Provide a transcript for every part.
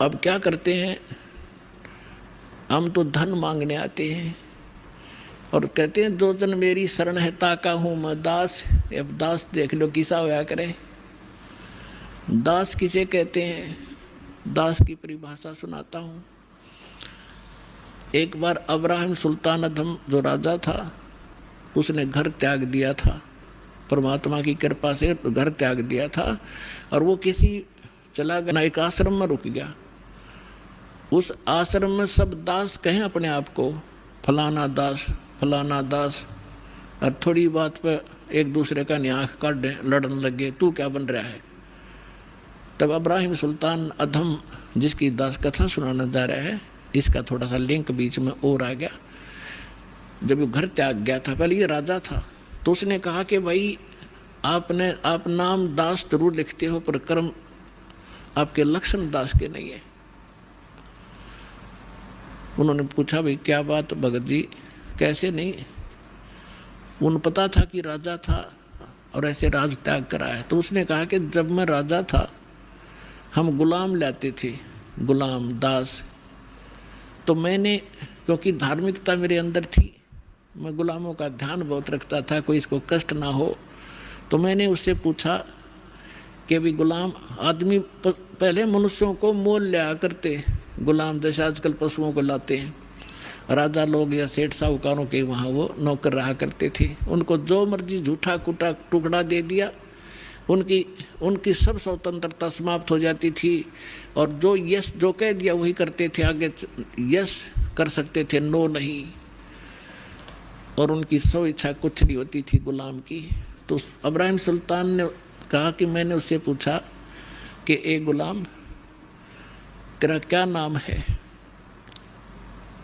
अब क्या करते हैं, हम तो धन मांगने आते हैं और कहते हैं जो जन मेरी शरण है ताका हूँ मैं दास। अब दास देख लो किसा होया करे। दास किसे कहते हैं, दास की परिभाषा सुनाता हूँ। एक बार अब्राहम सुल्तान अदम जो राजा था, उसने घर त्याग दिया था, परमात्मा की कृपा से घर त्याग दिया था और वो किसी चला गया, एक आश्रम में रुक गया। उस आश्रम में सब दास कहें अपने आप को, फलाना दास फलाना दास, और थोड़ी बात पर एक दूसरे का न्याख काट लड़ने लगे, तू क्या बन रहा है। तब अब्राहिम सुल्तान अधम जिसकी दास कथा सुनाना जा रहा है, इसका थोड़ा सा लिंक बीच में और आ गया। जब वो घर त्याग गया था, पहले ये राजा था, तो उसने कहा कि भाई आप नाम दास जरूर लिखते हो पर कर्म आपके लक्षण दास के नहीं है। उन्होंने पूछा भाई क्या बात भगत जी, कैसे नहीं। उन्हें पता था कि राजा था और ऐसे राज त्याग करा है। तो उसने कहा कि जब मैं राजा था हम गुलाम लाते थे, गुलाम दास, तो मैंने, क्योंकि धार्मिकता मेरे अंदर थी, मैं गुलामों का ध्यान बहुत रखता था, कोई इसको कष्ट ना हो, तो मैंने उससे पूछा कि भी गुलाम आदमी पहले मनुष्यों को मोल लिया करते, गुलाम जैसे आजकल पशुओं को लाते हैं, राजा लोग या सेठ साहूकारों के वहाँ वो नौकर रहा करते थे, उनको जो मर्जी झूठा कुटा टुकड़ा दे दिया, उनकी सब स्वतंत्रता समाप्त हो जाती थी और जो यस जो कह दिया वही करते थे, आगे यस कर सकते थे, नो नहीं, और उनकी सो इच्छा कुछ नहीं होती थी गुलाम की। तो अब्राहिम सुल्तान ने कहा कि मैंने उससे पूछा कि ए गुलाम तेरा क्या नाम है।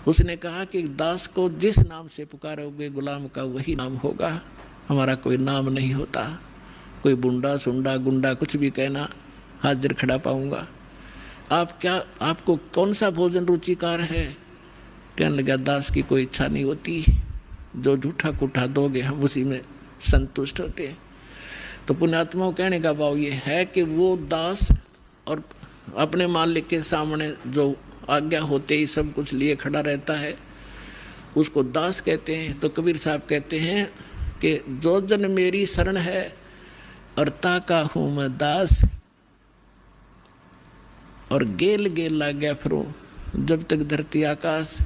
उसने कहा कि दास को जिस नाम से पुकारोगे गुलाम का वही नाम होगा, हमारा कोई नाम नहीं होता, कोई बुंडा सुंडा गुंडा कुछ भी कहना हाजिर खड़ा पाऊंगा। आपको कौन सा भोजन रुचिकार है। कहने लगा दास की कोई इच्छा नहीं होती, जो झूठा कुठा दोगे हम उसी में संतुष्ट होते हैं। तो पुण्यात्माओं कहने का भाव ये है कि वो दास और अपने मालिक के सामने जो आज्ञा होते ही सब कुछ लिए खड़ा रहता है, उसको दास कहते हैं। तो कबीर साहब कहते हैं कि जो जन मेरी शरण है और ताका हूँ मैं दास, और गेल गेल ला गया फिरूं जब तक धरती आकाश।